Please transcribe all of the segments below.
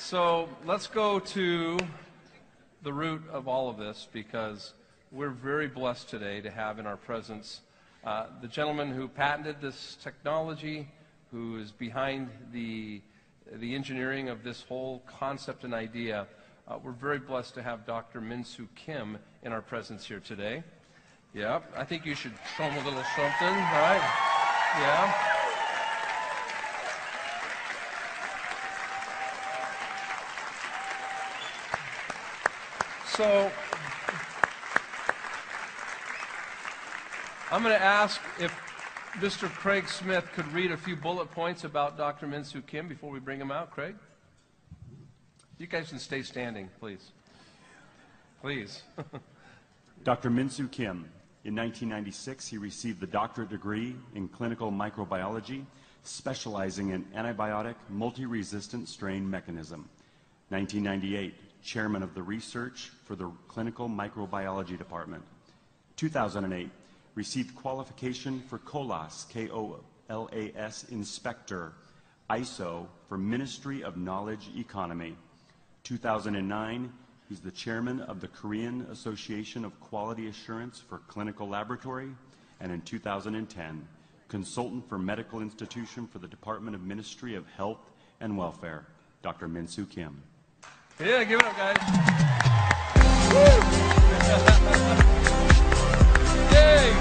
So let's go to the root of all of this, because we're very blessed today to have in our presence the gentleman who patented this technology, who is behind the engineering of this whole concept and idea. We're very blessed to have Dr. Min-Soo Kim in our presence here today. Yeah, I think you should show him a little something, right? Yeah. So I'm going to ask if Mr. Craig Smith could read a few bullet points about Dr. Min-Soo Kim before we bring him out. Craig? You guys can stay standing, please. Please. Dr. Min-Soo Kim. In 1996, he received the doctorate degree in clinical microbiology, specializing in antibiotic multi-resistant strain mechanism. 1998, chairman of the research for the clinical microbiology department. 2008, received qualification for COLAS, K-O-L-A-S inspector, ISO for Ministry of Knowledge Economy. 2009, he's the chairman of the Korean Association of Quality Assurance for Clinical Laboratory, and in 2010, consultant for medical institution for the Department of Ministry of Health and Welfare. Dr. Min-Soo Kim. Yeah, give it up, guys. Yay!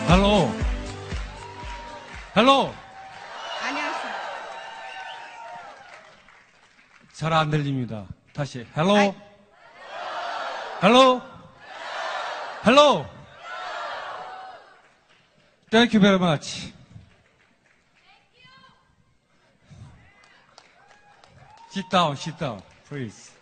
Hello. Hello. 안녕하세요. 잘 안 들립니다. 다시. Hello. Hello. Hello. Thank you very much. Sit down, please.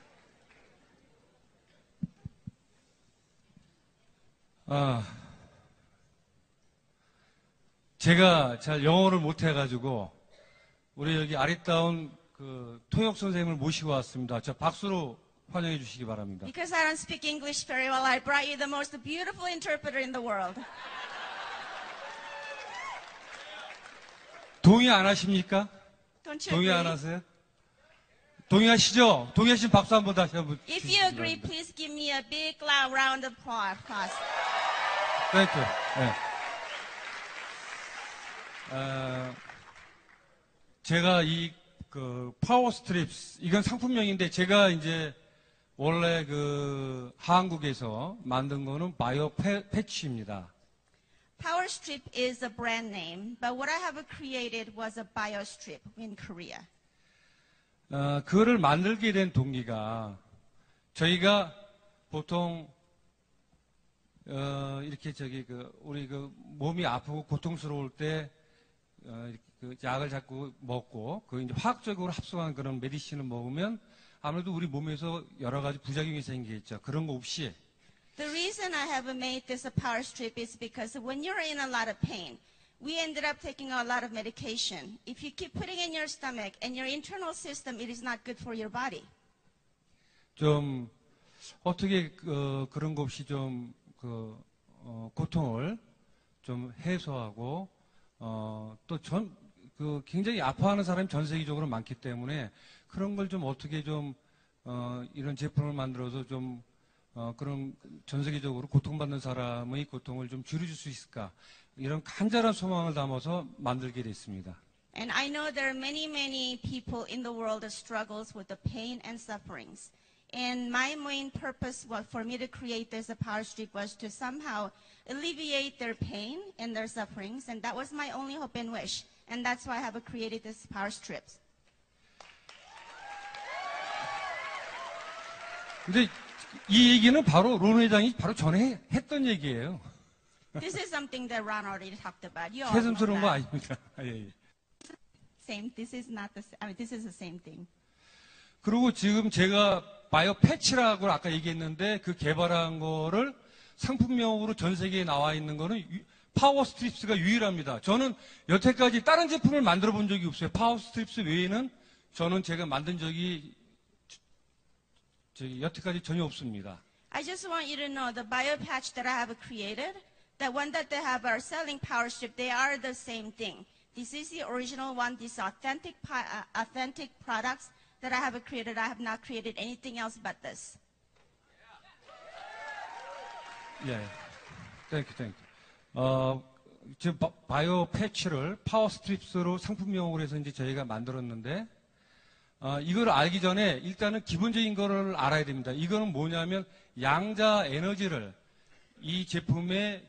제가 잘 영어를 못해가지고 우리 여기 아리따운 그 통역 선생님을 모시고 왔습니다. 저 박수로 환영해 주시기 바랍니다. Because I don't speak English very well, I brought you the most beautiful interpreter in the world. 동의 안 하십니까? Don't you 동의 agree? 안 하세요? 동의하시죠? 동의하시면 박수 한번 다시 한번 If 주시기 you agree, 바랍니다. please give me a big loud round of applause. Thank you. 네. 제가 그 파워 스트립스, 이건 상품명인데 제가 이제 원래 그 한국에서 만든 거는 바이오 패치입니다. Power Strip is a brand name, but what I have created was a BioStrip in Korea. 그거를 만들게 된 동기가 저희가 보통 이렇게 우리 그 몸이 아프고 고통스러울 때 그 약을 자꾸 먹고 그 이제 화학적으로 합성한 그런 메디신을 먹으면 아무래도 우리 몸에서 여러 가지 부작용이 생기겠죠. 그런 거 없이. The reason I have made this a Power Strip is because when you're in a lot of pain, we ended up taking a lot of medication. If you keep putting it in your stomach and your internal system, it is not good for your body. 좀 어떻게 그런 거 없이 좀 고통을 좀 해소하고 또 굉장히 아파하는 사람이 전 세계적으로 많기 때문에 그런 걸 좀 어떻게 좀 이런 제품을 만들어서 좀 그런 전 세계적으로 고통받는 사람의 고통을 좀 줄여줄 수 있을까? 이런 간절한 소망을 담아서 만들게 됐습니다. And I know there are many people in the world that struggles with the pain and sufferings. And my main purpose for me to create this Power Strip was to somehow alleviate their pain and their sufferings. And that was my only hope and wish. And that's why I have created this Power Strips. 근데 이 얘기는 바로 론 회장이 바로 전에 했던 얘기예요. This is something that Ron already talked about. You all know 새삼스러운 거 that. 아닙니까? 예. Same. This is not the. I mean, this is the same thing. 그리고 지금 제가 바이오 패치라고 아까 얘기했는데 그 개발한 거를 상품명으로 전 세계에 나와 있는 거는 파워 스트립스가 유일합니다. 저는 여태까지 다른 제품을 만들어 본 적이 없어요. 파워 스트립스 외에는 저는 제가 만든 적이 여태까지 전혀 없습니다. I just want you to know the BioPatch that I have created, the one that they have are selling Power Strip, they are the same thing. This is the original one. These authentic products that I have created. I have not created anything else but this. 예, 땡큐. 지금 바이오 패치를 파워 스트립스로 상품명으로 해서 이제 저희가 만들었는데, 이걸 알기 전에 일단은 기본적인 거를 알아야 됩니다. 이거는 뭐냐면 양자 에너지를 이 제품에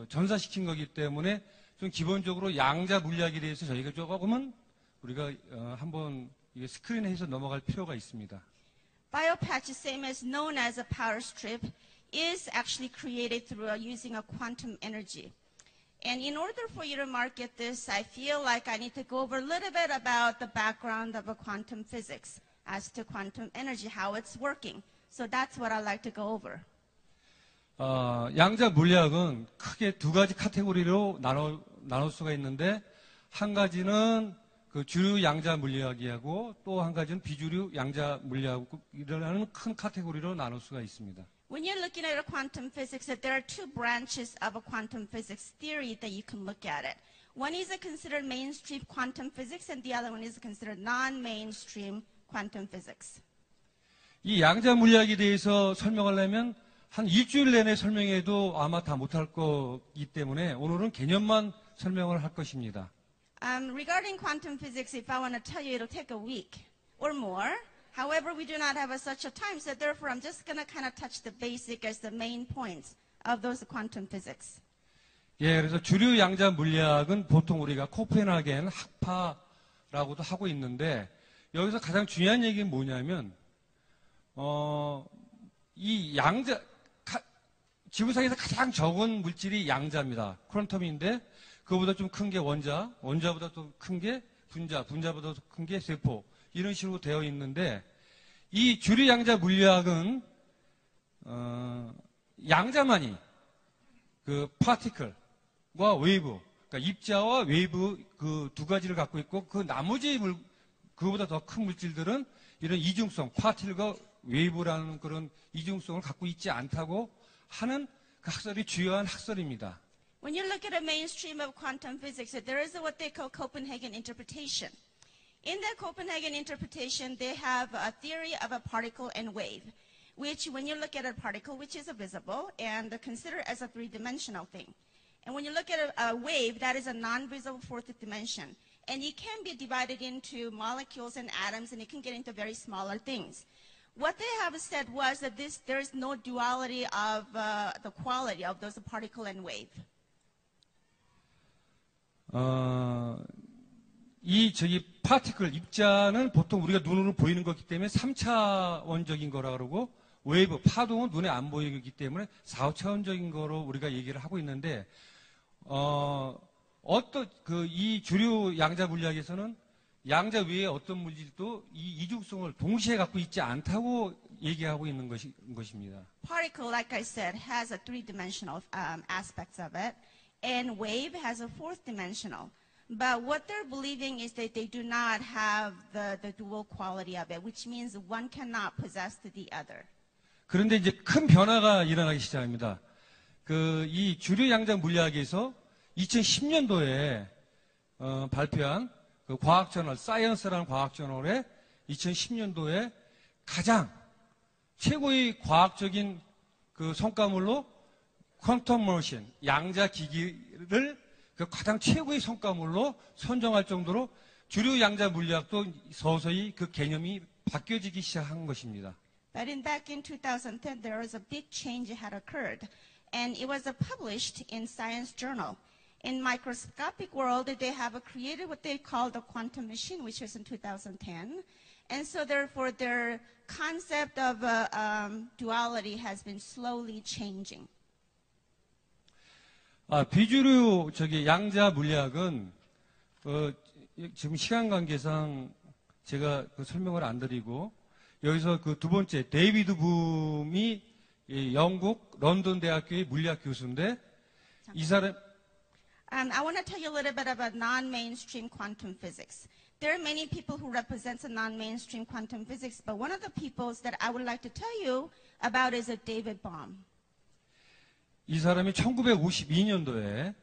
전사시킨 거기 때문에 좀 기본적으로 양자 물리학에 대해서 저희가 조금은 우리가 한번 스크린에 해서 넘어갈 필요가 있습니다. BioPatch, same as known as a power strip, is actually created through using a quantum energy. And in order for you to market this, I feel like I need to go over a little bit about the background of a quantum physics as to quantum energy, how it's working. So that's what I'd like to go over. 양자 물리학은 크게 두 가지 카테고리로 나눌 수가 있는데, 한 가지는 그 주류 양자 물리학이고 또 한 가지는 비주류 양자 물리학이라는 큰 카테고리로 나눌 수가 있습니다. When you're looking at a quantum physics, there are two branches of a quantum physics theory that you can look at it. One is considered mainstream quantum physics, and the other one is considered non-mainstream quantum physics. 이 양자 물리학에 대해서 설명하려면 한 일주일 내내 설명해도 아마 다 못할 거기 때문에 오늘은 개념만 설명을 할 것입니다. Regarding quantum physics, if I want to tell you, it'll take a week or more. However, we do not have such a time, so therefore I'm just going to kind of touch the basic as the main points of those quantum physics. 예, 그래서 주류 양자 물리학은 보통 우리가 코펜하겐 학파라고도 하고 있는데, 여기서 가장 중요한 얘기는 뭐냐면, 이 양자, 지구상에서 가장 적은 물질이 양자입니다. 퀀텀인데, 그거보다 좀 큰 게 원자, 원자보다 또 큰 게 분자, 분자보다 더 큰 게 세포, 이런 식으로 되어 있는데, 이 주류 양자 물리학은, 양자만이 그 파티클과 웨이브, 그러니까 입자와 웨이브 그 두 가지를 갖고 있고, 그 나머지 그거보다 더 큰 물질들은 이런 이중성, 파티클과 웨이브라는 그런 이중성을 갖고 있지 않다고 하는 그 학설이 주요한 학설입니다. When you look at a mainstream of quantum physics, there is what they call Copenhagen interpretation. In the Copenhagen interpretation, they have a theory of a particle and wave, which when you look at a particle, which is visible, and consider as a three-dimensional thing. And when you look at a wave, that is a non-visible fourth dimension. And it can be divided into molecules and atoms, and it can get into very smaller things. What they have said was that there is no duality of the quality of those particle and wave. 파티클, 입자는 보통 우리가 눈으로 보이는 거기 때문에 3차원적인 거라 그러고, 웨이브, 파동은 눈에 안 보이기 때문에 4차원적인 거로 우리가 얘기를 하고 있는데, 이 주류 양자 물리학에서는 양자 외에 어떤 물질도 이 이중성을 동시에 갖고 있지 않다고 얘기하고 있는 것입니다. Particle, like I said, has a three-dimensional aspects of it, and wave has a fourth-dimensional. But what they're believing is that they do not have the dual quality of it, which means one cannot possess the other. 그런데 이제 큰 변화가 일어나기 시작합니다. 이 주류 양자 물리학에서 2010년도에 발표한 그 과학저널, 사이언스라는 과학저널에 2010년도에 가장 최고의 과학적인 그 성과물로 퀀텀 머신, 양자 기기를 그 가장 최고의 성과물로 선정할 정도로 주류 양자 물리학도 서서히 그 개념이 바뀌어지기 시작한 것입니다. But back in 2010, there was a big change that had occurred, and it was published in Science Journal. In microscopic world, they have created what they call the quantum machine, which was in 2010. And so therefore, their concept of duality has been slowly changing. 비주류 양자 물리학은 지금 시간 관계상 제가 설명을 안 드리고, 여기서 그 두 번째 데이비드 붐이 영국 런던 대학교의 물리학 교수인데, 이 사람 I want to tell you a little bit about non-mainstream quantum physics. There are many people who represent the non-mainstream quantum physics, but one of the peoples that I would like to tell you about is a David Bohm. 이 사람이 1952년도에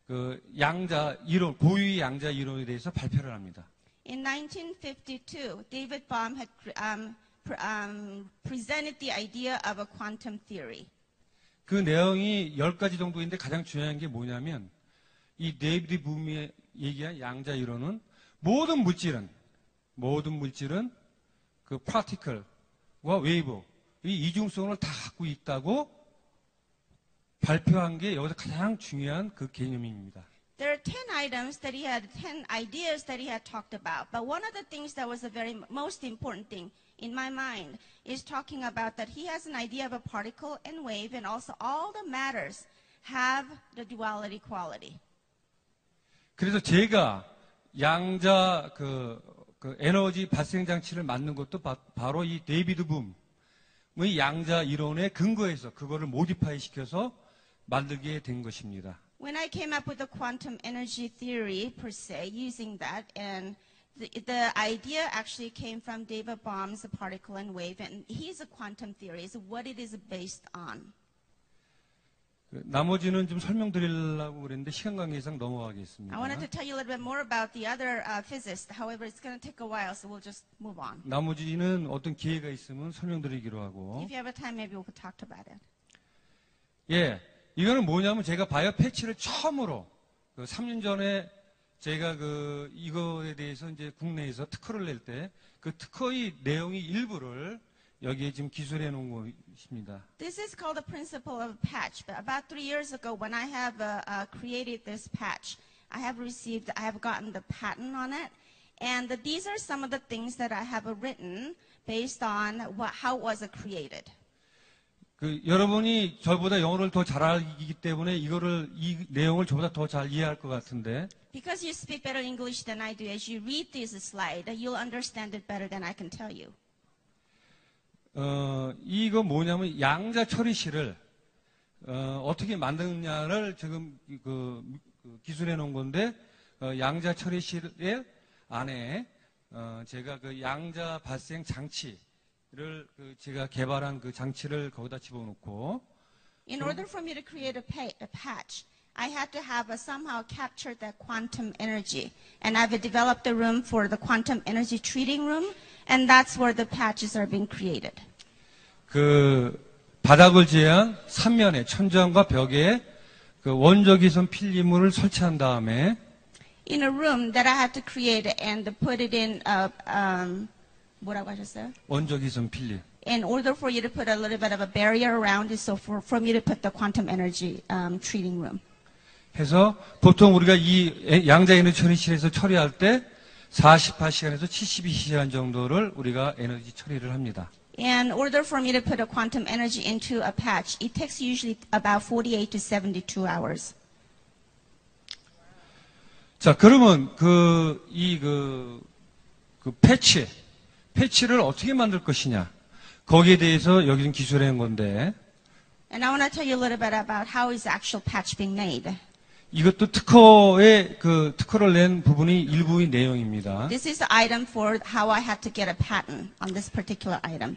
그 양자 이론, 고유의 양자 이론에 대해서 발표를 합니다. In 1952, David Bohm had presented the idea of a quantum theory. 그 내용이 10가지 정도인데 가장 중요한 게 뭐냐면 이 데이비드 붐이 얘기한 양자 이론은 모든 물질은 그 파티클과 웨이브 이 이중성을 다 갖고 있다고 발표한 게 여기서 가장 중요한 그 개념입니다. There are 10 items that he had, 10 ideas that he had talked about. But one of the things that was the most important thing in my mind is talking about that he has an idea of a particle and wave, and also all the matters have the duality quality. 그래서 제가 양자 그 에너지 발생 장치를 만든 것도 바로 이 데이비드 붐의 양자 이론에 근거해서 그거를 모디파이 시켜서 만들게 된 것입니다. When I came up with the quantum energy theory per se, using that, and the idea actually came from David Bohm's particle and wave, and his quantum theory is what it is based on. 나머지는 좀 설명드리려고 그랬는데 시간 관계상 넘어가겠습니다. I wanted to tell you a little bit more about the other physicists. However, it's going to take a while, so we'll just move on. 나머지는 어떤 기회가 있으면 설명드리기로 하고. If you have a time, maybe we could talk about it. 예, 이거는 뭐냐면 제가 바이오 패치를 처음으로 3년 전에 제가 이거에 대해서 이제 국내에서 특허를 낼 때 그 특허의 내용의 일부를 여기에 지금 기술해 놓은 것입니다. This is called the principle of patch. But about 3 years ago, when I have created this patch, I have gotten the patent on it, and these are some of the things that I have written based on how it was created. 여러분이 저보다 영어를 더 잘 알기 때문에 이 내용을 저보다 더 잘 이해할 것 같은데. Because you speak better English than I do, as you read this slide, you'll understand it better than I can tell you. 이거 뭐냐면 양자 처리실을 어떻게 만드느냐를 지금 기술해 놓은 건데 양자 처리실 안에 제가 그 양자 발생 장치를 제가 개발한 그 장치를 거기다 집어넣고. In order for me to create a patch, I had to have somehow captured that quantum energy, and I've developed a room for the quantum energy treating room, and that's where the patches are being created. 바닥을 제한 3면에 천장과 벽에 원적이선 필름을 설치한 다음에 in a room that I had to create and put it in 뭐라고 하셨어요? 원적이선 필름. In order for you to put a little bit of a barrier around it, so for me to put the quantum energy treating room. 해서 보통 우리가 이 양자 에너지 처리실에서 처리할 때 48시간에서 72시간 정도를 우리가 에너지 처리를 합니다. In order for me to put a quantum energy into a patch, it takes usually about 48 to 72 hours. 자, 그러면 패치를 어떻게 만들 것이냐? 거기에 대해서 여기는 기술한 건데. And I want to tell you a little bit about how is the actual patch being made. 이것도 특허를 낸 부분이 일부의 내용입니다. This is the item for how I had to get a patent on this particular item.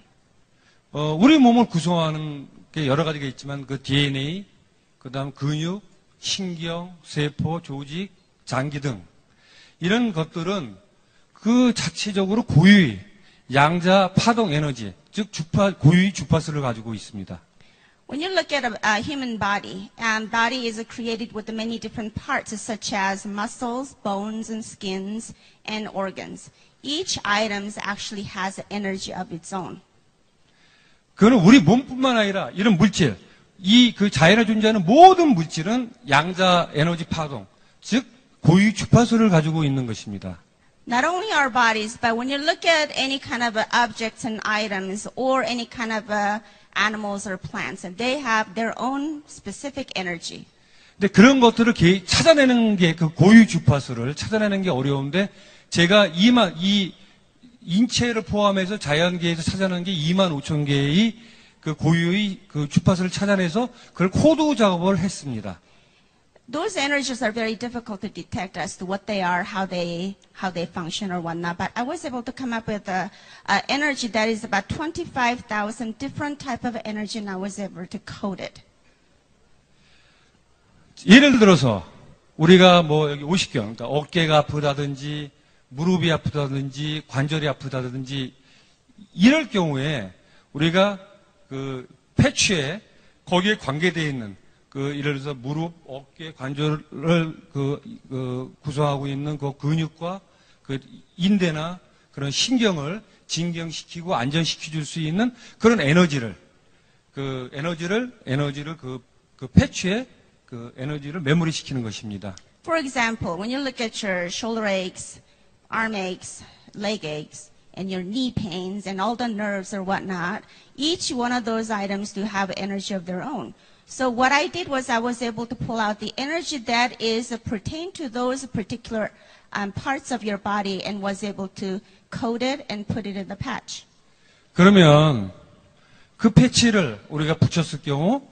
우리 몸을 구성하는 게 여러 가지가 있지만 그 DNA, 그다음 근육, 신경, 세포, 조직, 장기 등 이런 것들은 그 자체적으로 고유의 양자 파동 에너지, 즉 고유의 주파수를 가지고 있습니다. When you look at a human body, body is created with many different parts, such as muscles, bones, and skins, and organs. Each item actually has an energy of its own. 그는 우리 몸뿐만 아니라 이런 물질, 그 자연에 존재하는 모든 물질은 양자 에너지 파동, 즉 고유 주파수를 가지고 있는 것입니다. Not only our bodies, but when you look at any kind of objects and items, or any kind of animals or plants, and they have their own specific energy. 근데 그런 것들을 찾아내는 게 그 고유 주파수를 찾아내는 게 어려운데 제가 이 인체를 포함해서 자연계에서 찾아내는 게 25,000개의 그 고유의 그 주파수를 찾아내서 그걸 코드 작업을 했습니다. those energies are very difficult to detect as to what they are, how they function or whatnot. But I was able to come up with a energy that is about 25,000 different type of energy, and I was able to code it. 예를 들어서 우리가 뭐 여기 50경, 그러니까 어깨가 아프다든지 무릎이 아프다든지 관절이 아프다든지 이럴 경우에 우리가 그 패치에 거기에 관계되어 있는 그 예를 들어서 무릎, 어깨, 관절을 구성하고 있는 그 근육과 그 인대나 그런 신경을 진경시키고 안정시켜 줄 수 있는 그런 에너지를 그 패치에 그 에너지를 메모리시키는 것입니다. For example, when you look at your shoulder aches, arm aches, leg aches, and your knee pains and all the nerves or whatnot, each one of those items do have energy of their own. So what I did was I was able to pull out the energy that is pertain to those particular parts of your body and was able to code it and put it in the patch. 그러면 그 패치를 우리가 붙였을 경우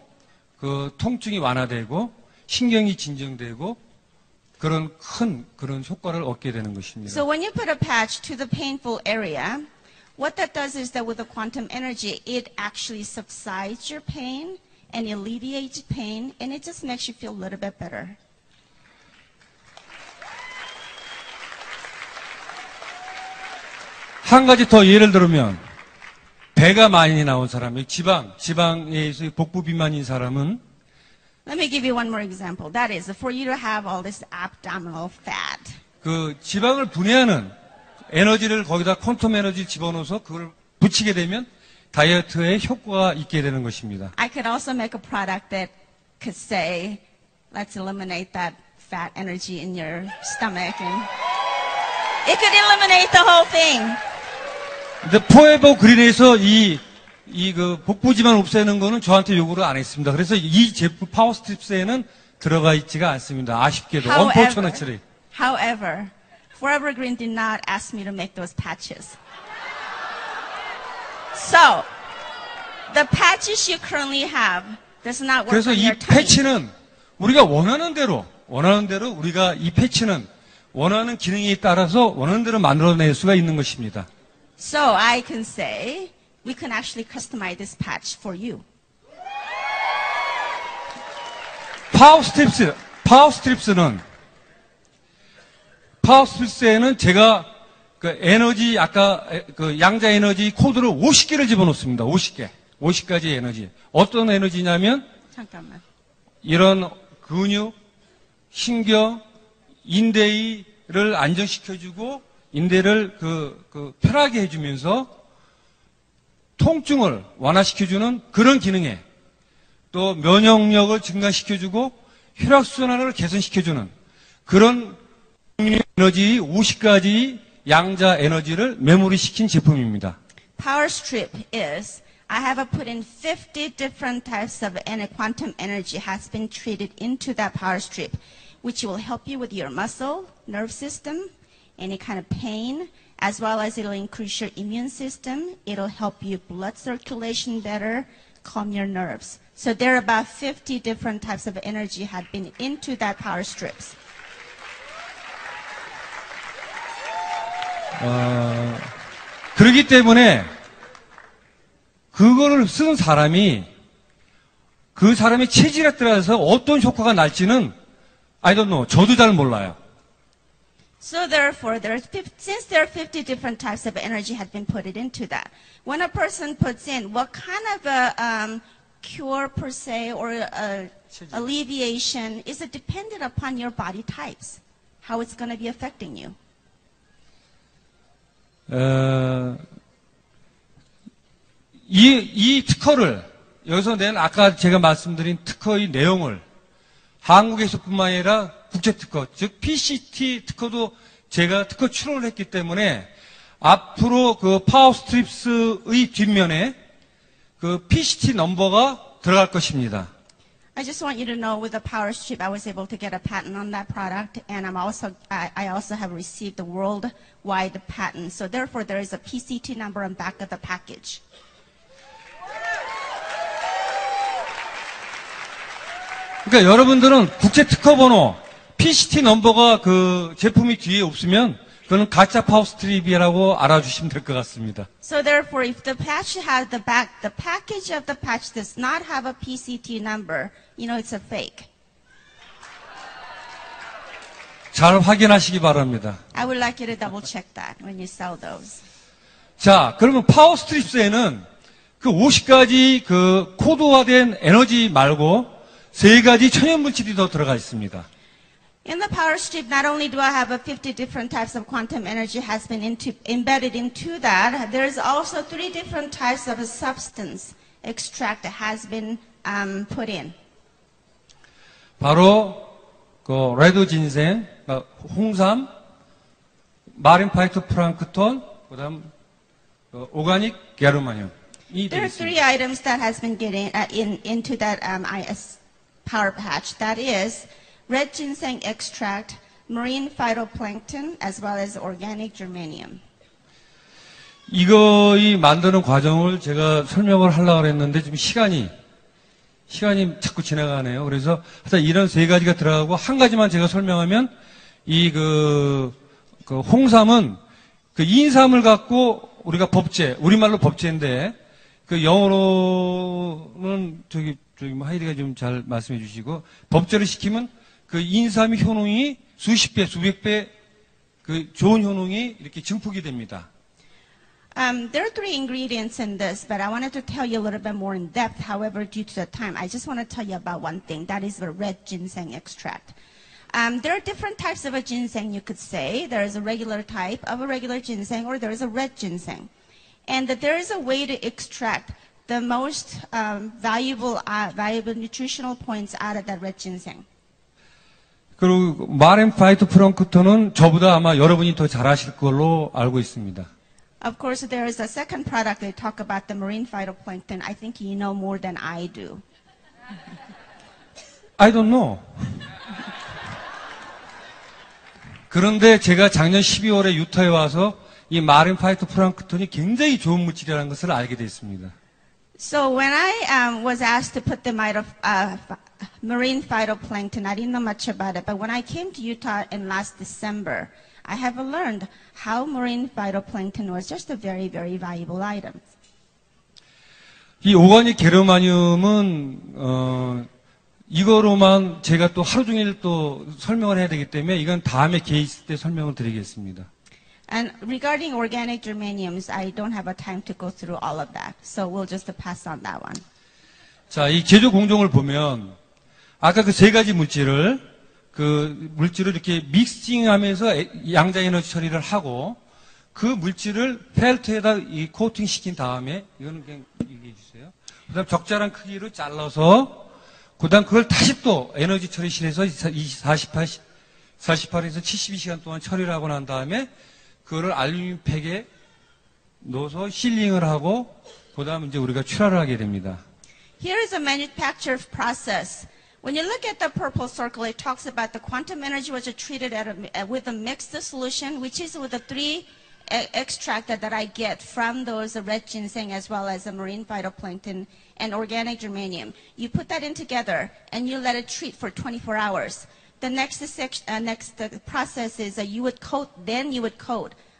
그 통증이 완화되고 신경이 진정되고 그런 그런 효과를 얻게 되는 것입니다. So when you put a patch to the painful area, what that does is that with the quantum energy, it actually subsides your pain and alleviates pain, and it just makes you feel a little bit better. 한 가지 더 예를 들면 배가 많이 나온 사람이 지방에서 복부 비만인 사람은 Let me give you one more example. That is, for you to have all this abdominal fat. 그 지방을 분해하는 에너지를 거기다 퀀텀 에너지를 집어넣어서 그걸 붙이게 되면 다이어트에 효과가 있게 되는 것입니다. I could also make a product that could say, let's eliminate that fat energy in your stomach, and it could eliminate the whole thing. 근데 포에버 그린에서 그 복부 지방 없애는 거는 저한테 요구를 안 했습니다. 그래서 이 제품 파워스트립스에는 들어가 있지가 않습니다. 아쉽게도. Unfortunately. However, Forever Green did not ask me to make those patches. So, the patches you currently have does not work 그래서 on 이 your tummy. 패치는 우리가 원하는 대로 우리가 이 패치는 원하는 기능에 따라서 원하는 대로 만들어낼 수가 있는 것입니다. So I can say, we can actually customize this patch for you. 파워스트립스에는 제가 그 에너지 아까 그 양자 에너지 코드를 50개를 집어넣습니다. 50가지 에너지. 어떤 에너지냐면 잠깐만. 이런 근육, 신경, 인대를 안정시켜주고 인대를 편하게 해주면서 통증을 완화시켜주는 그런 기능에 또 면역력을 증가시켜주고 혈액순환을 개선시켜주는 그런 에너지 50가지 양자 에너지를 메모리시킨 제품입니다. Power Strip is, I have put in 50 different types of quantum energy has been treated into that Power Strip, which will help you with your muscle, nerve system, any kind of pain, as well as it'll increase your immune system. It'll help you blood circulation better, calm your nerves. So there are about 50 different types of energy had been into that Power Strips. 그렇기 때문에 그거를 쓴 사람이 그 사람의 체질에 따라서 어떤 효과가 날지는 I don't know. 저도 잘 몰라요. So therefore, since there are 50 different types of energy had been put into that, when a person puts in what kind of a cure per se or alleviation is it dependent upon your body types, how it's going to be affecting you. 이 특허를 여기서 낸 아까 제가 말씀드린 특허의 내용을 한국에서뿐만 아니라 국제 특허, 즉 PCT 특허도 제가 특허 출원을 했기 때문에 앞으로 그 파워스트립스의 뒷면에 그 PCT 넘버가 들어갈 것입니다. I just want you to know with the Power Strip, I was able to get a patent on that product, and I also have received the worldwide patent. So therefore, there is a PCT number on back of the package. 그러니까 여러분들은 국제 특허 번호, PCT 넘버가 그 제품이 뒤에 없으면 그거는 가짜 파워스트립이라고 알아주시면 될 것 같습니다. So therefore, if the patch has the package of the patch does not have a PCT number, you know it's a fake. 잘 확인하시기 바랍니다. I would like you to double check that when you sell those. 자, 그러면 파워스트립스에는 그 50가지 그 코드화된 에너지 말고 3가지 천연물질이 더 들어가 있습니다. In the power strip, not only do I have 50 different types of quantum energy has been embedded into that, there's also 3 different types of a substance extract that has been put in. 바로 그 레드 진생, 홍삼, 마린 파이토 프랑크톤, 그다음 오가닉 게르마늄이 There are 3 되겠습니다. items that has been getting into that IS power patch. That is red ginseng extract, marine phytoplankton, as well as organic germanium. 이거 만드는 과정을 제가 설명을 하려고 했는데 지금 시간이 자꾸 지나가네요. 그래서 하여튼 이런 3가지가 들어가고 한 가지만 제가 설명하면 그 홍삼은 그 인삼을 갖고 우리가 법제, 우리말로 법제인데 그 영어로는 저기 하이디가 좀 잘 말씀해 주시고 법제를 시키면 그 인삼의 효능이 수십 배, 수백 배 그 좋은 효능이 이렇게 증폭이 됩니다. There are 3 ingredients in this, but I wanted to tell you a little bit more in depth. However, due to the time, I just want to tell you about one thing. That is the red ginseng extract. There are different types of a ginseng, you could say. There is a regular type of a regular ginseng, or there is a red ginseng. And that there is a way to extract the most valuable nutritional points out of that red ginseng. 그리고 마린 파이토 프랑크톤은 저보다 아마 여러분이 더 잘 아실 걸로 알고 있습니다. Of course, there is a second product they talk about, the marine phytoplankton. I think you know more than I do. I don't know. 그런데 제가 작년 12월에 유타에 와서 이 마린 파이토 프랑크톤이 굉장히 좋은 물질이라는 것을 알게 됐습니다. So when I was asked to put the marine phytoplankton, I didn't know much about it. But when I came to Utah in last December, I have learned how marine phytoplankton was just a very, very valuable item. 이 오가닉 게르마늄은 이거로만 제가 또 하루 종일 또 설명을 해야 되기 때문에 이건 다음에 기회 있을 때 설명을 드리겠습니다. And regarding organic germaniums, I don't have a time to go through all of that. So we'll just pass on that one. 자, 이 제조 공정을 보면 아까 그 3가지 물질을 이렇게 믹싱하면서 양자 에너지 처리를 하고 그 물질을 펠트에다 이 코팅 시킨 다음에 이거는 그냥 얘기해 주세요. 그다음 적절한 크기로 잘라서 그다음 그걸 다시 또 에너지 처리실에서 48에서 72시간 동안 처리를 하고 난 다음에 그거를 알루미늄 팩에 넣어서 실링을 하고 그다음 이제 우리가 출하를 하게 됩니다. Here is a manufacture process. When you look at the purple circle, it talks about the quantum energy was treated with a mixed solution, which is with the 3 extract that I get from those red ginseng as well as the marine phytoplankton and organic germanium. You put that in together and you let it treat for 24 hours. The next process is you would coat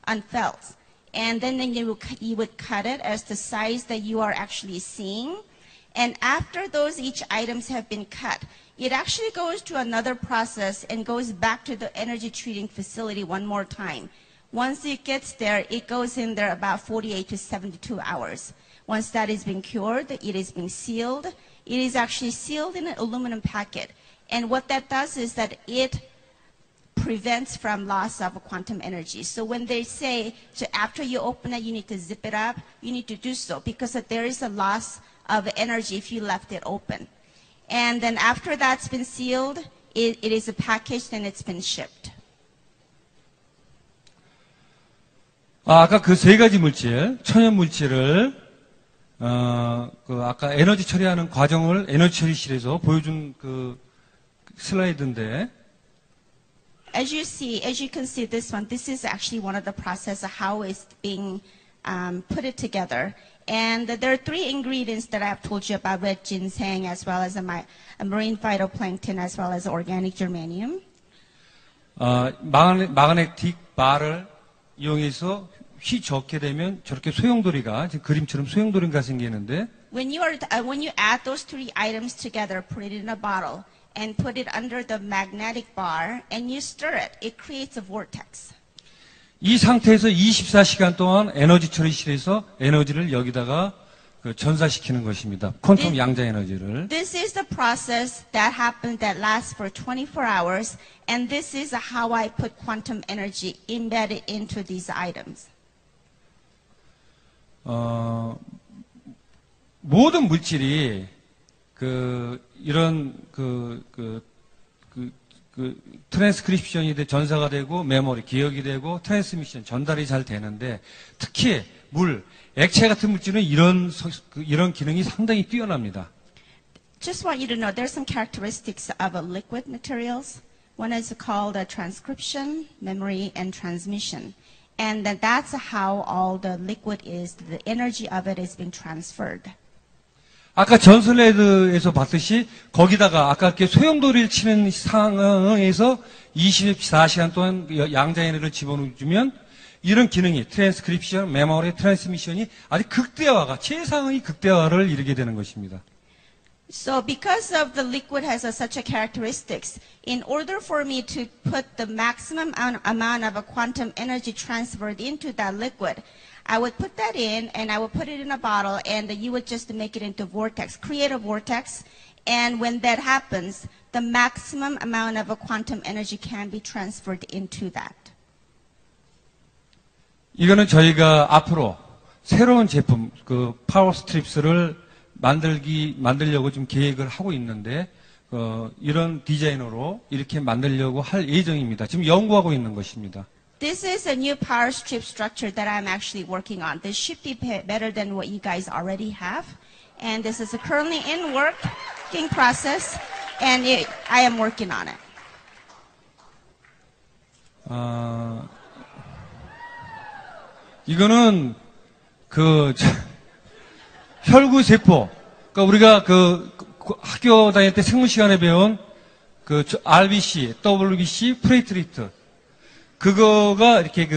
on felts. And then you would cut it as the size that you are actually seeing. And after each items have been cut, it actually goes to another process and goes back to the energy treating facility one more time. Once it gets there, it goes in there about 48 to 72 hours. Once that is being cured, it is being sealed. It is actually sealed in an aluminum packet. And what that does is that it prevents from loss of quantum energy. So when they say, so after you open it, you need to zip it up, you need to do so because there is a loss of energy if you left it open. And then after that's been sealed, it is packaged and it's been shipped. 아까 그 3가지 물질, 천연 물질을 아까 에너지 처리하는 과정을 에너지 처리실에서 보여준 그 슬라이드인데. As you can see this one, this is actually one of the process of how it's being put it together. And there are three ingredients that I've told you about: red ginseng, as well as a marine phytoplankton, as well as organic germanium. 마그네틱 바를 이용해서 휘젓게 되면 저렇게 소용돌이가 지금 그림처럼 소용돌이가 생기는데 When you add those three items together, put it in a bottle, and put it under the magnetic bar, and you stir it, it creates a vortex. 이 상태에서 24시간 동안 에너지 처리실에서 에너지를 여기다가 전사시키는 것입니다. 퀀텀 양자 에너지를. This is the process that lasts for 24 hours, and this is how I put quantum energy embedded into these items. 모든 물질이 이런 트랜스크립션이 전사가 되고 메모리 기억이 되고 트랜스미션 전달이 잘 되는데 특히 물 액체 같은 물질은 이런 기능이 상당히 뛰어납니다. Just want you to know there's some characteristics of liquid materials. One is called transcription, memory, and transmission. And that's how all the liquid is, the energy of it is being transferred. 아까 전슬레드에서 봤듯이 거기다가 아까 이렇게 소용돌이를 치는 상황에서 24시간 동안 양자 에너지를 집어넣으면 이런 기능이 트랜스크립션, 메모리, 트랜스미션이 아주 극대화가 최상의 극대화를 이루게 되는 것입니다. So because of the liquid has such a characteristics, in order for me to put the maximum amount of a quantum energy transferred into that liquid, I would put that in and I would put it in a bottle and you would just make it into vortex, create a vortex. And when that happens, the maximum amount of a quantum energy can be transferred into that. 이거는 저희가 앞으로 새로운 제품, 파워 스트립스를 만들려고 좀 계획을 하고 있는데, 이런 디자이너로 이렇게 만들려고 할 예정입니다. 지금 연구하고 있는 것입니다. This is a new power strip structure that I'm actually working on. This should be better than what you guys already have. And this is currently in working process, and I am working on it. 이거는 혈구세포, 그러니까 우리가 학교 다닐 때 생물 시간에 배운 RBC, WBC, 플레이트리트, 그거가 이렇게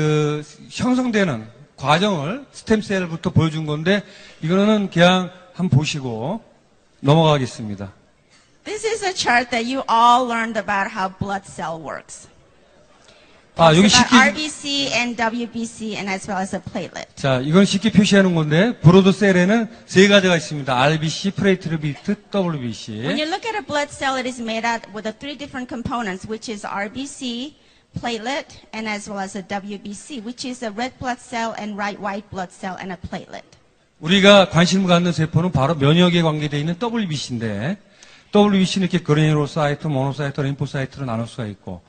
형성되는 과정을 스템셀부터 보여준 건데, 이거는 그냥 한번 보시고 넘어가겠습니다. This is a chart that you all learned about how blood cell works. 여기 It's 쉽게, about RBC and WBC and as well as a platelet. 자, 이건 쉽게 표시하는 건데, 브로드셀에는 세 가지가 있습니다. RBC, 플레이트리트, WBC. When you look at a blood cell, it is made out with the three different components, which is RBC, platelet, and as well as a WBC, which is a red blood cell and white blood cell and a platelet. 우리가 관심을 갖는 세포는 바로 면역에 관계되어 있는 WBC인데, WBC는 이렇게 그래뉴로사이트, 모노사이트, 림포사이트로 나눌 수가 있고,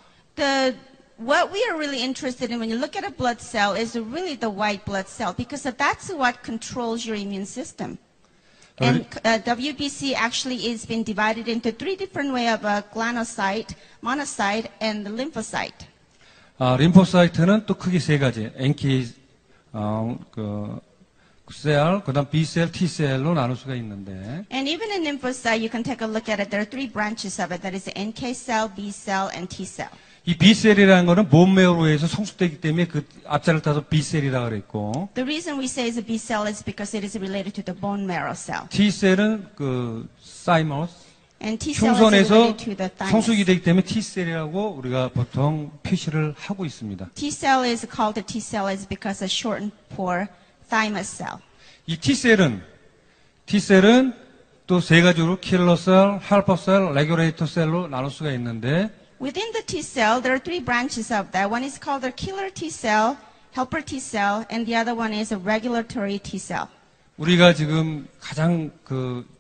What we are really interested in when you look at a blood cell is really the white blood cell, because that's what controls your immune system. And WBC actually is been divided into three different ways of glanocyte, monocyte, and the lymphocyte. 림포사이트는 또 크게 세 가지, NK 셀, 그다음 B셀, T셀로 나눌 수가 있는데. And even in lymphocyte, you can take a look at it. There are three branches of it. That is the NK cell, B cell, and T cell. 이 B셀이라는 거는 몸매로에서 성숙되기 때문에 그 앞자를 따서 B셀이라고 그랬고. The reason we say it's a B cell is because it is related to the bone marrow cell. T셀은 사이머스, And T cell is 흉선에서 related to the 성숙이 thymus. 되기 때문에 T셀이라고 우리가 보통 표시를 하고 있습니다. T cell is called a T cell is because it's shortened for thymus cell. 이 T셀은 또 세 가지로 킬러셀, 헬퍼셀, 레귤레이터 셀로 나눌 수가 있는데, Within the T cell, there are three branches of that. One is called the killer T cell, helper T cell, and the other one is a regulatory T cell. 우리가 지금 가장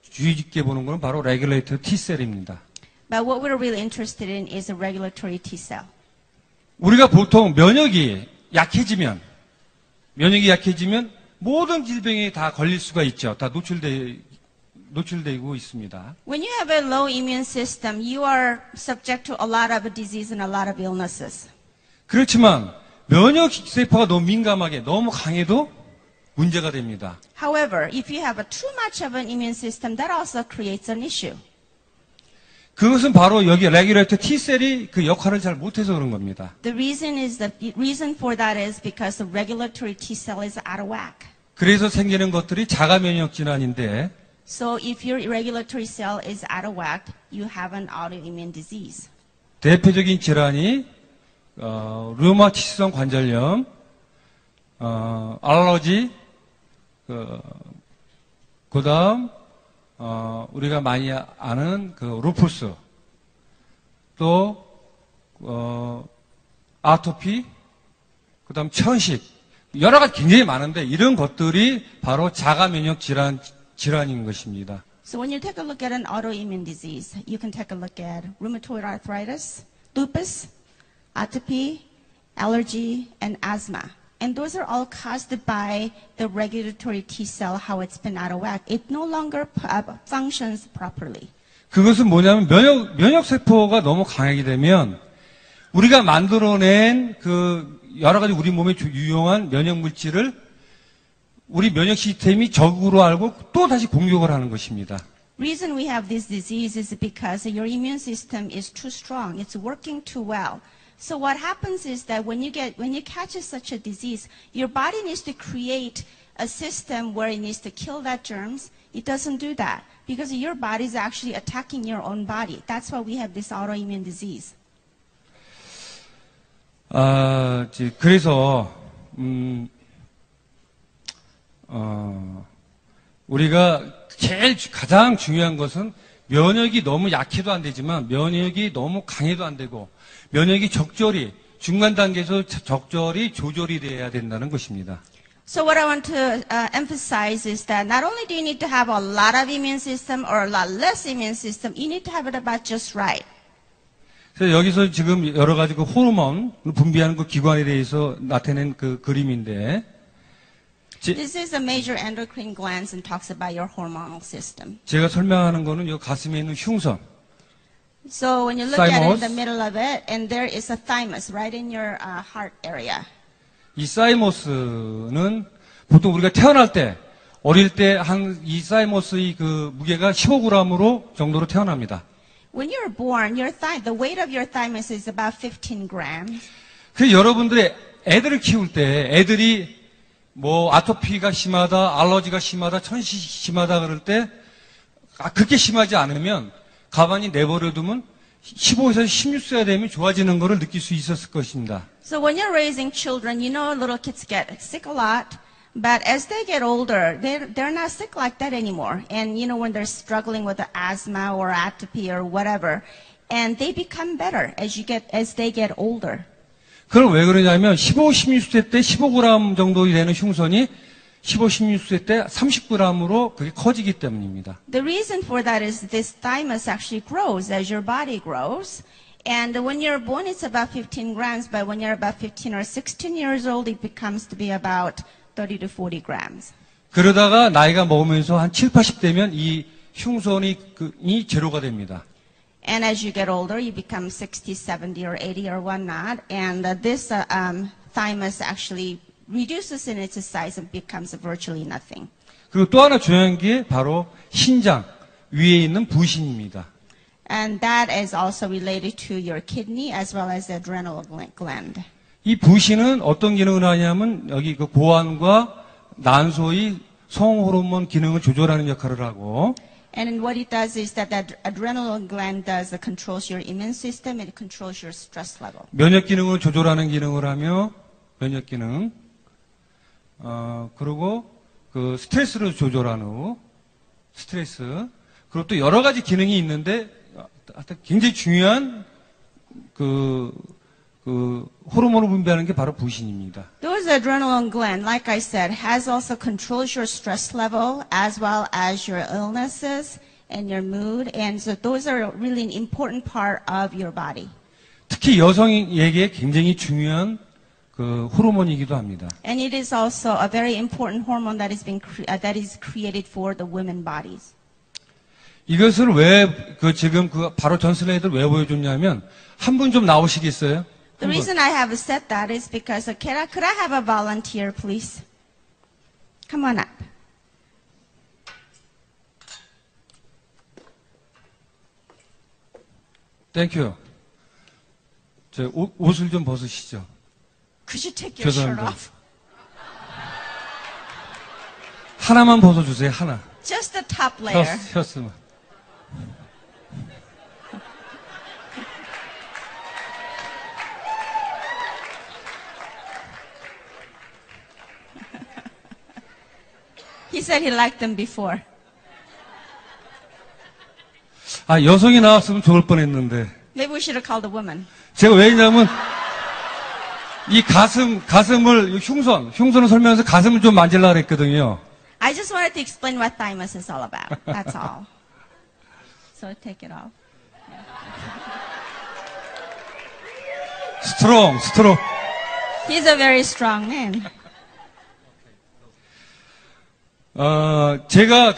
주의 깊게 보는 것은 바로 레귤레이터 T셀입니다. But what we're really interested in is a regulatory T cell. 우리가 보통 면역이 약해지면 모든 질병에 다 걸릴 수가 있죠. 다 노출되고 있습니다. When you have a low immune system, you are subject to a lot of disease and a lot of illnesses. 그렇지만 면역 세포가 너무 민감하게 너무 강해도 문제가 됩니다. However, if you have too much of an immune system, that also creates an issue. 그것은 바로 여기 레귤레이터 T셀이 그 역할을 잘 못해서 그런 겁니다. The reason for that is because the regulatory T cell is out of whack. 그래서 생기는 것들이 자가 면역 질환인데 So if your regulatory cell is out of whack, you have an autoimmune disease. 대표적인 질환이 류마티성 관절염, 알러지, 그다음 우리가 많이 아는 그 루푸스, 또 아토피, 그다음 천식, 여러 가지 굉장히 많은데 이런 것들이 바로 자가 면역 질환인 것입니다. So when you take a look at an autoimmune disease, you can take a look at rheumatoid arthritis, lupus, atopy, allergy, and asthma. And those are all caused by the regulatory T cell, how it's been out of whack. It no longer functions properly. 그것은 뭐냐면 면역 세포가 너무 강하게 되면 우리가 만들어낸 그 여러 가지 우리 몸에 유용한 면역 물질을 우리 면역 시스템이 적으로 알고 또 다시 공격을 하는 것입니다. Reason we have this disease is because your immune system is too strong. It's working too well. So what happens is that when you catch such a disease, your body needs to create a system where it needs to kill that germs. It doesn't do that because your body is actually attacking your own body. That's why we have this autoimmune disease. 그래서 우리가 가장 중요한 것은 면역이 너무 약해도 안 되지만 면역이 너무 강해도 안 되고 면역이 적절히 중간 단계에서 적절히 조절이 돼야 된다는 것입니다. So what I want to emphasize is that not only do you need to have a lot of immune system or a lot less immune system, you need to have it about just right. 그래서 여기서 지금 여러 가지 그 호르몬 분비하는 그 기관에 대해서 나타낸 그 그림인데 This is a major endocrine glands and talks about your hormonal system. 제가 설명하는 거는 이 가슴에 있는 흉선. So when you look at it in Thymus. the middle of it, and there is a thymus right in your heart area. 이 사이머스는 보통 우리가 태어날 때 어릴 때 이 사이머스의 그 무게가 15g으로 정도로 태어납니다. When you're born, the weight of your thymus is about 15 grams. 그 여러분들의 애들을 키울 때 애들이 뭐 아토피가 심하다, 알러지가 심하다, 천식이 심하다 그럴 때 그렇게 심하지 않으면 가만히 내버려두면 15에서 16세가 되면 좋아지는 것을 느낄 수 있었을 것입니다. So when you're raising children, you know little kids get sick a lot, but as they get older, they're not sick like that anymore. And you know when they're struggling with the asthma or atopy or whatever, and they become better as they get older. 그럼 왜 그러냐면 15, 16세 때 15g 정도 되는 흉선이 15, 16세 때 30g으로 그게 커지기 때문입니다. The reason for that is this thymus actually grows as your body grows. And when you're born, it's about 15 grams, but when you're about 15 or 16 years old, it becomes to be about 30 to 40 grams. 그러다가 나이가 먹으면서 한 7, 80대면 이 흉선이 제로가 됩니다. And as you get older, you become 60, 70, or 80, or whatnot. And this thymus actually reduces in its size and becomes virtually nothing. 그리고 또 하나 중요한 게 바로 신장 위에 있는 부신입니다. And that is also related to your kidney as well as the adrenal gland. 이 부신은 어떤 기능을 하냐면 여기 그 고환과 난소의 성호르몬 기능을 조절하는 역할을 하고 And what it does is that the adrenal gland controls your immune system, it controls your stress level. 면역 기능을 조절하는 기능을 하며 면역 기능 그리고 그 스트레스를 조절하는 스트레스 그리고 또 여러 가지 기능이 있는데 굉장히 중요한 그 호르몬을 분비하는 게 바로 부신입니다. Those adrenal gland, like I said, has also controls your stress level as well as your illnesses and your mood, and so those are really an important part of your body. 특히 여성에게 굉장히 중요한 그 호르몬이기도 합니다. And it is also a very important hormone that is created for the women bodies. 이것을 왜 지금 바로 전 슬라이드를 왜 보여줬냐면 한 분 좀 나오시겠어요? The reason I have said that is because could I have a volunteer, please? Come on up. 땡큐. 저 옷을 좀 벗으시죠. Could you take your shirt 죄송합니다. off? 하나만 벗어주세요. 하나. Just the top layer. 셔츠만. He said he liked them before. 아, 여성이 나왔으면 좋을 뻔했는데. Maybe we should have called a woman. 제가 왜냐면 이 가슴을 흉선을 설명해서 가슴을 좀 만질라 그랬거든요. I just wanted to explain what thymus is all about. That's all. So take it off. 스트롱. He's a very strong man. 제가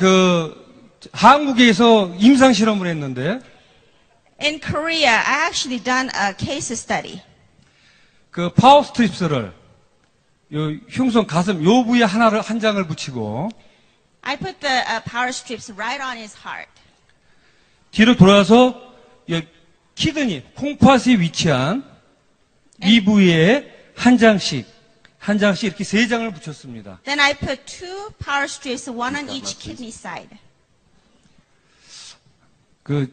한국에서 임상 실험을 했는데, In Korea, I actually done a case study. 파워 스트립스를 흉선 가슴 요 부위에 한 장을 붙이고 I put the power strips right on his heart. 뒤로 돌아서 키드니 콩팥이 위치한 이 부위에 한 장씩 이렇게 3장을 붙였습니다. Then I put 2 power strips, one on each kidney side.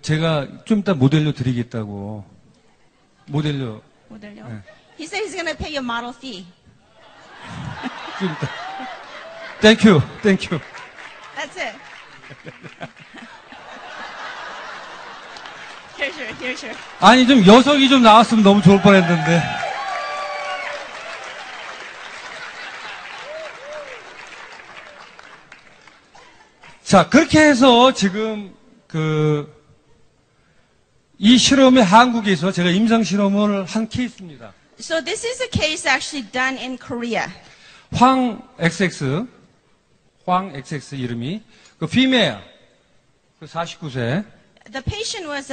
제가 좀 이따 모델료 드리겠다고. 모델료. 네. He said he's going to pay you model fee. 좀 이따. 땡큐. That's it. Here's your. 아니, 좀 여성이 좀 나왔으면 너무 좋을 뻔 했는데. 자, 그렇게 해서 지금 이 실험이 한국에서 제가 임상 실험을 한 케이스입니다. So this is a case actually done in Korea. 황 XX 이름이 female 49세. The patient was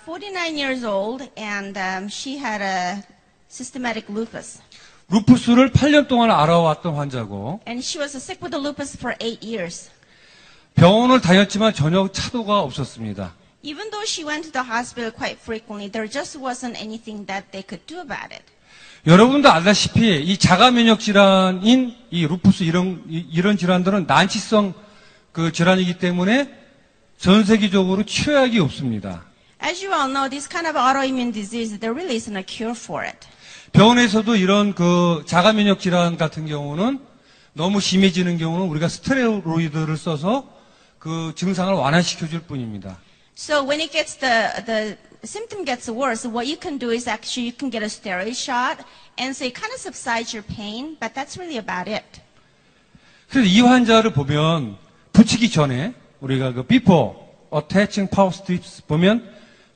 49 years old and she had a systematic lupus. 루푸스를 8년 동안 알아왔던 환자고 And she was sick with the lupus for 8 years. 병원을 다녔지만 전혀 차도가 없었습니다. Even though she went to the hospital quite frequently, there just wasn't anything that they could do about it. 여러분도 알다시피 이 자가 면역 질환인 이 루푸스 이런 질환들은 난치성 질환이기 때문에 전 세계적으로 치료약이 없습니다. As you all know, this kind of autoimmune disease, there really isn't a cure for it. 병원에서도 이런 자가 면역 질환 같은 경우는 너무 심해지는 경우는 우리가 스테로이드를 써서 증상을 완화시켜 줄 뿐입니다. So when it gets the symptom gets worse, what you can do is actually you can get a steroid shot, and so it kind of subsides your pain, but that's really about it. 그래서 이 환자를 보면 붙이기 전에 우리가 before attaching power strips 보면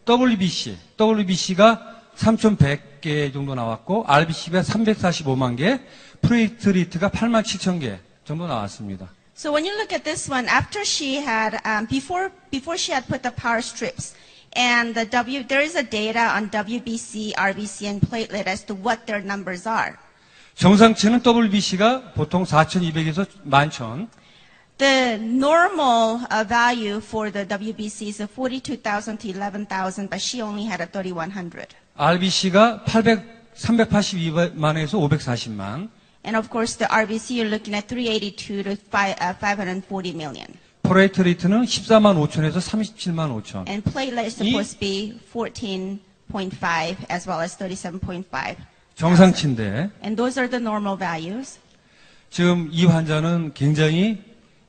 WBC가 3,100개 정도 나왔고 RBC가 345만 개, 플레이트리트가 87,000개 정도 나왔습니다. So when you look at this one, after she had before she had put the power strips, and there is a data on WBC, RBC, and platelet as to what their numbers are. 정상치는 WBC가 보통 4,200에서 11,000. The normal value for the WBC is 42,000 to 11,000, but she only had a 3,100. RBC가 382만에서 540만. And of course, the RBC, you're looking at 382 to 540 million. 플레이트리트는 14만 5천에서 37만 5천. And platelet is supposed to be 14.5 as well as 37.5. 정상치인데 And those are the normal values. 지금 이 환자는 굉장히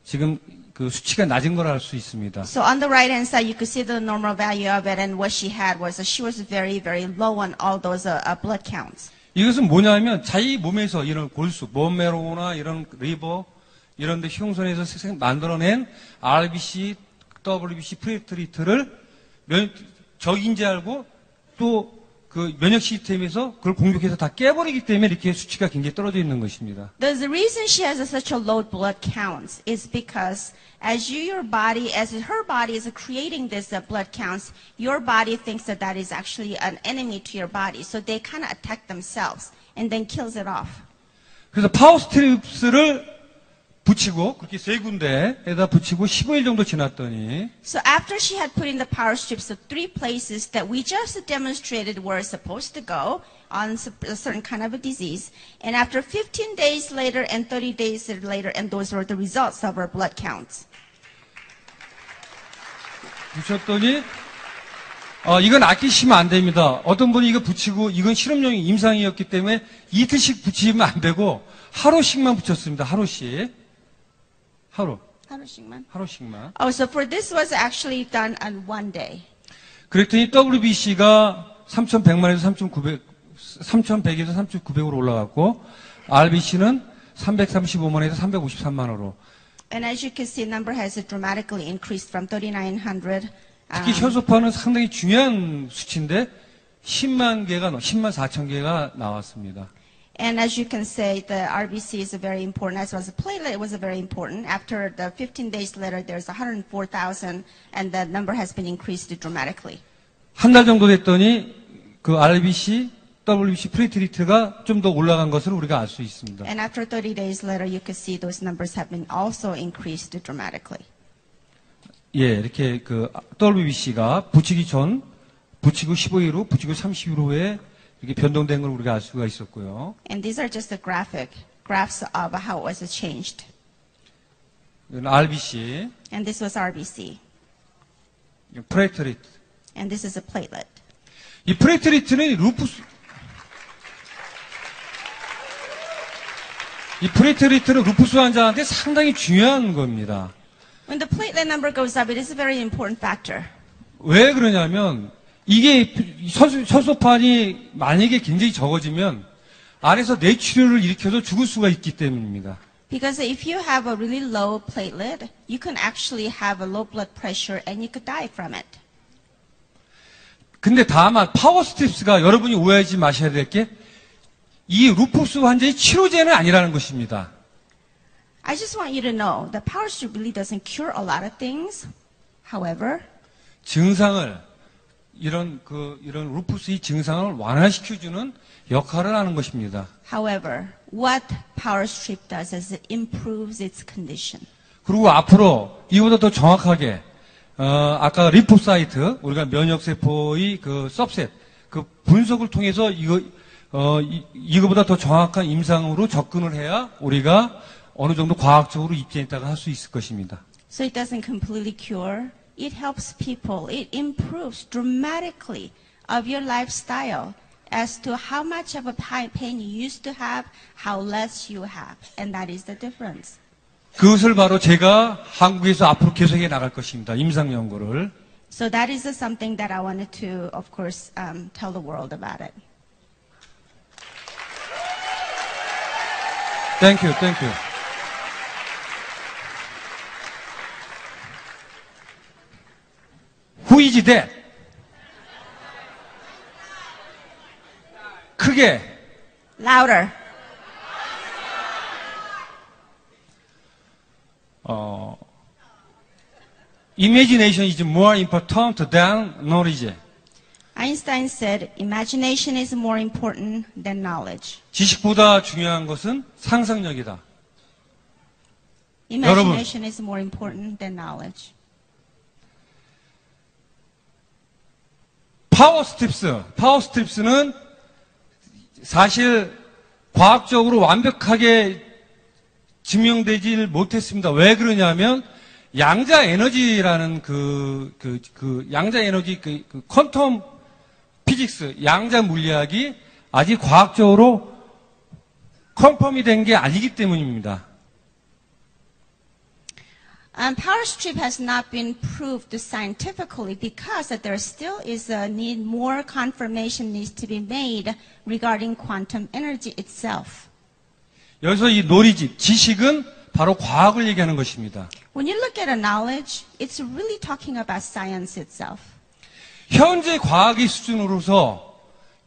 지금 수치가 낮은 걸 알 수 있습니다. So on the right hand side, you could see the normal value of it, and what she had was she was very, very low on all those blood counts. 이것은 뭐냐면 자기 몸에서 이런 골수, 본메로나 이런 리버 이런 데 흉선에서 만들어낸 RBC, WBC, 플레이트리트를 적인 줄 알고 또 면역 시스템에서 그걸 공격해서 다 깨버리기 때문에 이렇게 수치가 굉장히 떨어져 있는 것입니다. The reason she has such a low blood counts is because as her body is creating this blood counts, your body thinks that is actually an enemy to your body, so they kind of attack themselves and then kills it off. 그래서 파워 스트립스를 붙이고 그렇게 3군데에다 붙이고 15일 정도 지났더니 So after she had put in the power strips of 3 places that we just demonstrated were supposed to go on a certain kind of a disease, and after 15 days later and 30 days later, and those were the results of our blood counts. 붙였더니 이건 아끼시면 안 됩니다. 어떤 분이 이거 붙이고 이건 실험용 임상이었기 때문에 이틀씩 붙이면 안 되고 하루씩만 붙였습니다. 하루씩. 하루씩만. Oh, so for this was actually done on one day. 그랬더니 WBC가 3,100만에서 3,100에서 3,900으로 올라갔고 RBC는 335만에서 353만으로. And as you can see, the number has dramatically increased from 3,900. 특히 혈소판은 상당히 중요한 수치인데 10만 4천 개가 나왔습니다. And as you can say, the RBC is very important, as well as the platelet was very important. After the 15 days later, there's 104,000, and the number has been increased dramatically. 한 달 정도 됐더니 그 RBC, WBC 플레이트리트가 좀 더 올라간 것을 우리가 알 수 있습니다. And after 30 days later, you can see those numbers have been also increased dramatically. 예, 이렇게 그 WBC가 붙이기 전, 붙이고 15일 후, 붙이고 30일 후에 이렇게 변동된 걸 우리가 알 수가 있었고요. And these are just the graphs of how it was changed. 이건 RBC, And this was RBC. 플레이트리트. And this is a platelet. 이 플레이트리트는 루푸스 환자한테 상당히 중요한 겁니다. When the platelet number goes up, it is a very important factor. 왜 그러냐면 이게 혈소판이 만약에 굉장히 적어지면 안에서 뇌출혈을 일으켜서 죽을 수가 있기 때문입니다. Because if you have a really low platelet, you can actually have a low blood pressure and you could die from it. 근데 다만 파워 스트립스가 여러분이 오해하지 마셔야 될 게 이 루푸스 환자의 치료제는 아니라는 것입니다. I just want you to know that power strip really doesn't cure a lot of things. However, 증상을 이런 루푸스의 증상을 완화시켜주는 역할을 하는 것입니다. However, what power strip does is it improves its condition. 그리고 앞으로 이보다 더 정확하게 아까 리포사이트 우리가 면역세포의 그 서브셋 그 분석을 통해서 이거보다 더 정확한 임상으로 접근을 해야 우리가 어느 정도 과학적으로 입증했다가 할 수 있을 것입니다. So it doesn't completely cure. It helps people. It improves dramatically of your lifestyle as to how much of a pain you used to have, how less you have. And that is the difference. 그것을 바로 제가 한국에서 앞으로 계속해 나갈 것입니다. 임상 연구를. So that is something that I wanted to, of course, tell the world about it. Thank you, thank you. Who is that? 크게. Louder. Imagination is more important than knowledge. Einstein said, imagination is more important than knowledge. 지식보다 중요한 것은 상상력이다. Imagination is more important than knowledge. 파워 스트립스는 사실 과학적으로 완벽하게 증명되질 못했습니다. 왜 그러냐면 양자 에너지라는 양자 에너지 퀀텀 피직스 양자 물리학이 아직 과학적으로 컨펌이 된 게 아니기 때문입니다. Power strip has not been proved scientifically because that there still is a need, more confirmation needs to be made regarding quantum energy itself. 여기서 이 knowledge, 지식은 바로 과학을 얘기하는 것입니다. When you look at a knowledge, it's really talking about science itself. 현재 과학의 수준으로서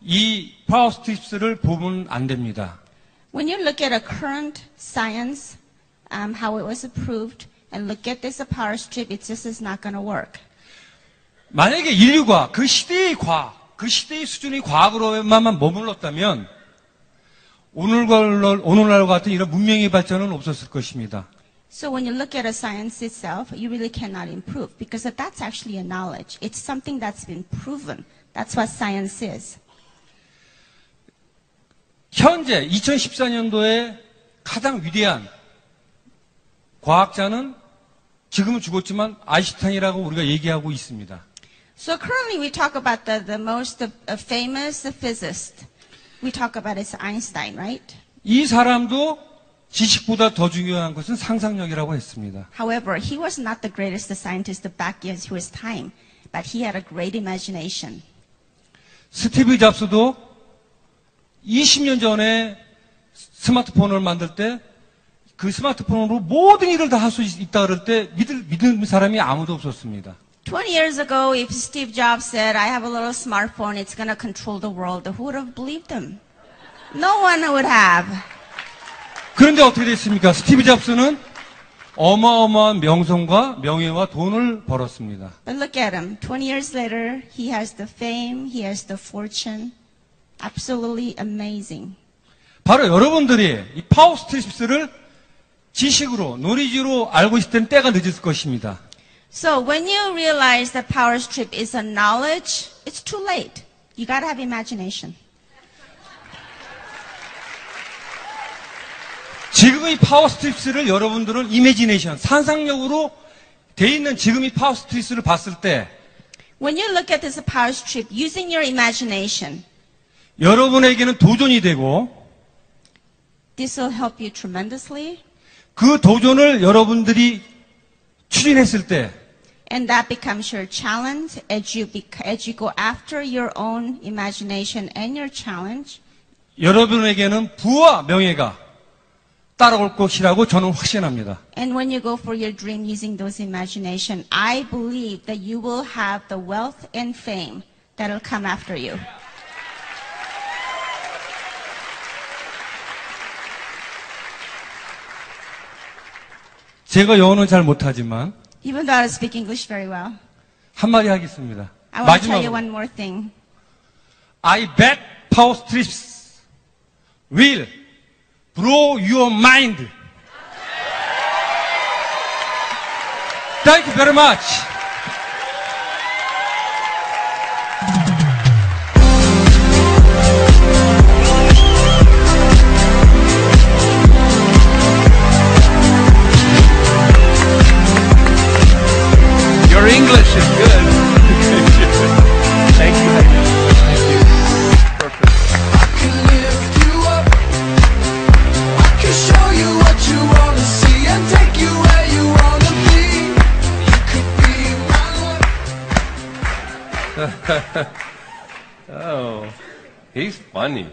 이 파워 스트립스를 보면 안 됩니다. When you look at a current science, how it was approved, and look at this power strip, it just is not going to work. 만약에 인류가 그 시대의 과학, 그 시대의 수준의 과학으로만 머물렀다면 오늘날과 같은 이런 문명의 발전은 없었을 것입니다. So when you look at a science itself, you really cannot improve because that's actually a knowledge. It's something that's been proven. That's what science is. 현재 2014년도에 가장 위대한 과학자는 지금은 죽었지만 아인슈타인이라고 우리가 얘기하고 있습니다. So currently we talk about the most famous physicist. We talk about is Einstein, right? 이 사람도 지식보다 더 중요한 것은 상상력이라고 했습니다. However, he was not the greatest scientist back in his time, but he had a great imagination. 스티브 잡스도 20년 전에 스마트폰을 만들 때 그 스마트폰으로 모든 일을 다 할 수 있다 그럴 때 믿는 사람이 아무도 없었습니다. 20 years ago, if Steve Jobs said, I have a little smartphone, it's going to control the world, who would have believed him? No one would have. 그런데 어떻게 됐습니까? 스티브 잡스는 어마어마한 명성과 명예와 돈을 벌었습니다. But look at him. 20 years later, he has the fame, he has the fortune. Absolutely amazing. 바로 여러분들이 이 파워 스트립스를 지식으로, 노리지로 알고 있을 때는 때가 늦을 것입니다. So when you realize that power strip is a knowledge, it's too late. You got to have imagination. 지금 이 파워 스트립스를 여러분들은 이미지네이션, 상상력으로 돼 있는 지금 이 파워 스트립스를 봤을 때 When you look at this power strip using your imagination, 여러분에게는 도전이 되고 this will help you tremendously. 그 도전을 여러분들이 추진했을 때 And that becomes your challenge as you go after your own imagination and your challenge. 여러분에게는 부와 명예가 따라올 것이라고 저는 확신합니다. And when you go for your dream using those imagination, I believe that you will have the wealth and fame that will come after you. 제가 영어는 잘 못하지만 Even though I speak English very well, 한마디 하겠습니다. I want to tell you 마지막으로 one more thing. I bet power strips will blow your mind. Thank you very much. Your English is good. Thank you. Thank you. Perfect. I can lift you up. I can show you what you wanna see and take you where you wanna be. You could be my love. Oh, he's funny.